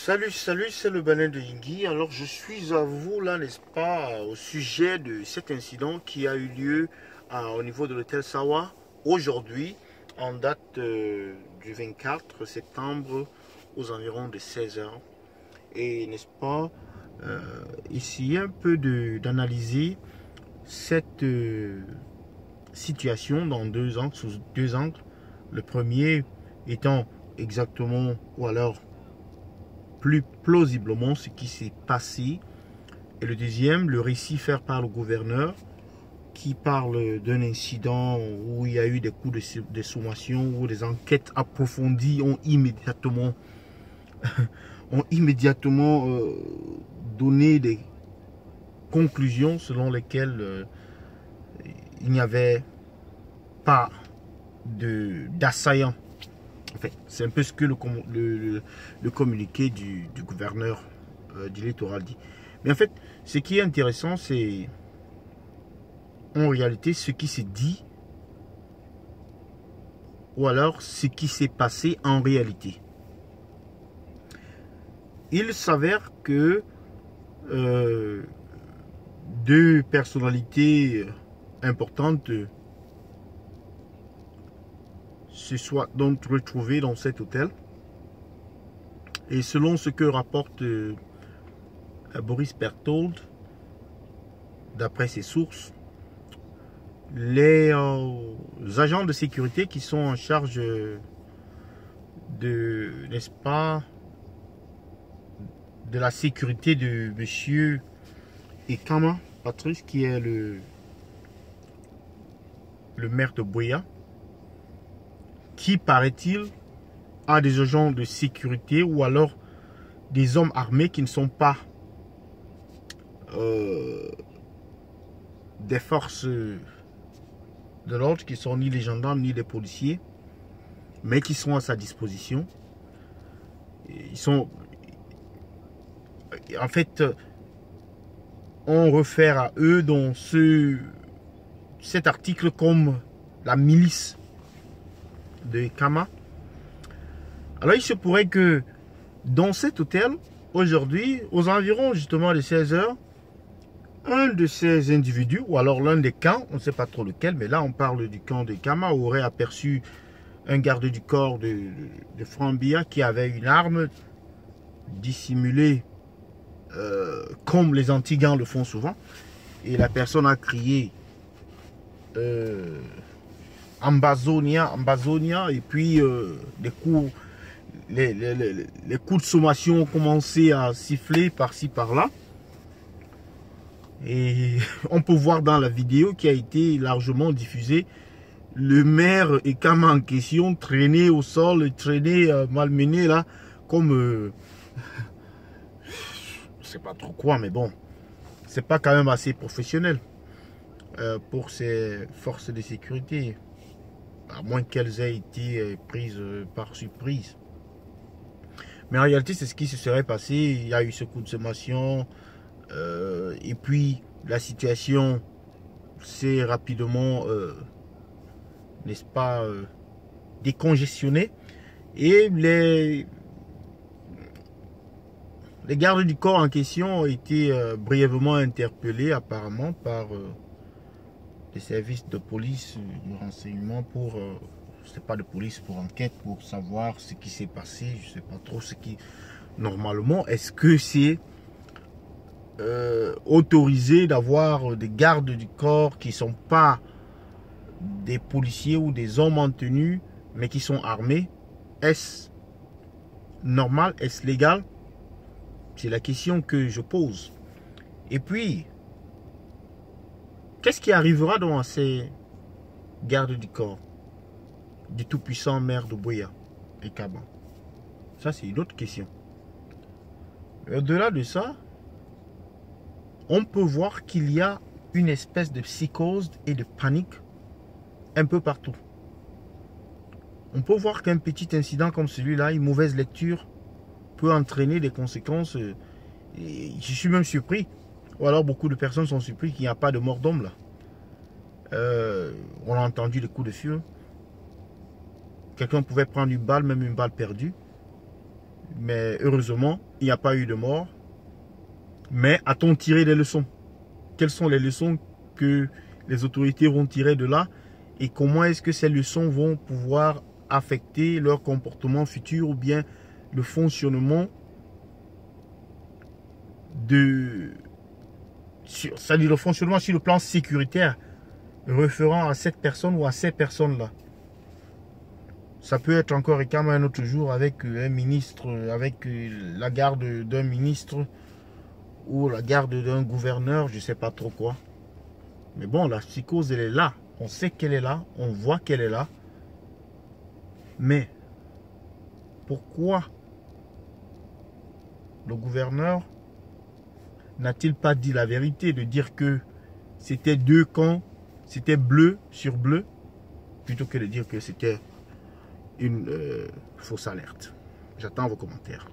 Salut, c'est le Bénin de Yingui. Alors, je suis à vous, là, n'est-ce pas, au sujet de cet incident qui a eu lieu au niveau de l'hôtel Sawa aujourd'hui, en date du 24 septembre, aux environs de 16 heures. Et, n'est-ce pas, essayer un peu d'analyser cette situation dans deux angles, sous deux angles. Le premier étant exactement, ou alors plus plausiblement, ce qui s'est passé. Et le deuxième, le récit fait par le gouverneur qui parle d'un incident où il y a eu des coups de sommation, où des enquêtes approfondies ont immédiatement, donné des conclusions selon lesquelles il n'y avait pas d'assaillant. Enfin, c'est un peu ce que le communiqué du gouverneur du littoral dit. Mais en fait, ce qui est intéressant, c'est en réalité ce qui s'est dit ou alors ce qui s'est passé en réalité. Il s'avère que deux personnalités importantes se soient donc retrouvées dans cet hôtel. Et selon ce que rapporte Boris Berthold, d'après ses sources, les agents de sécurité qui sont en charge n'est-ce pas, de la sécurité de monsieur Ekama Patrice, qui est le maire de Buea, qui, paraît-il, a des agents de sécurité ou alors des hommes armés qui ne sont pas des forces de l'ordre, qui sont ni les gendarmes ni les policiers, mais qui sont à sa disposition. Ils sont, en fait, on réfère à eux dans cet article comme la milice de Kama. Alors il se pourrait que dans cet hôtel, aujourd'hui, aux environs justement de 16 heures, un de ces individus, ou alors l'un des camps, on ne sait pas trop lequel, mais là on parle du camp de Kama, aurait aperçu un garde du corps de Frambia qui avait une arme dissimulée comme les anti-gants le font souvent. Et la personne a crié Ambazonia, et puis des coups, les coups de sommation ont commencé à siffler par-ci par-là. Et on peut voir dans la vidéo qui a été largement diffusée le maire Ekama en question traîné au sol, traîné, malmené là, comme je sais pas trop quoi, mais bon, c'est pas quand même assez professionnel pour ces forces de sécurité, à moins qu'elles aient été prises par surprise. Mais en réalité, c'est ce qui se serait passé. Il y a eu ce coup de sommation, et puis la situation s'est rapidement, n'est-ce pas, décongestionnée. Et les gardes du corps en question ont été brièvement interpellés apparemment par les services de police, de renseignement pour, je sais pas, de police pour enquête, pour savoir ce qui s'est passé. Je sais pas trop ce qui, normalement, est-ce que c'est autorisé d'avoir des gardes du corps qui sont pas des policiers ou des hommes en tenue, mais qui sont armés? Est-ce normal? Est-ce légal? C'est la question que je pose. Et puis, qu'est-ce qui arrivera donc à ces gardes du corps du tout-puissant maire de Buea et Kaba? Ça, c'est une autre question. Au-delà de ça, on peut voir qu'il y a une espèce de psychose et de panique un peu partout. On peut voir qu'un petit incident comme celui-là, une mauvaise lecture, peut entraîner des conséquences. Et je suis même surpris, ou alors beaucoup de personnes sont surpris qu'il n'y a pas de mort d'homme là. On a entendu les coups de feu. Quelqu'un pouvait prendre une balle, même une balle perdue. Mais heureusement, il n'y a pas eu de mort. Mais a-t-on tiré des leçons? Quelles sont les leçons que les autorités vont tirer de là? Et comment est-ce que ces leçons vont pouvoir affecter leur comportement futur ou bien le fonctionnement c'est-à-dire le fonctionnement sur le plan sécuritaire référent à cette personne ou à ces personnes-là. Ça peut être encore comme un autre jour avec un ministre, avec la garde d'un ministre ou la garde d'un gouverneur, je ne sais pas trop quoi. Mais bon, la psychose, elle est là. On sait qu'elle est là, on voit qu'elle est là. Mais pourquoi le gouverneur n'a-t-il pas dit la vérité, de dire que c'était deux camps, c'était bleu sur bleu, plutôt que de dire que c'était une fausse alerte? J'attends vos commentaires.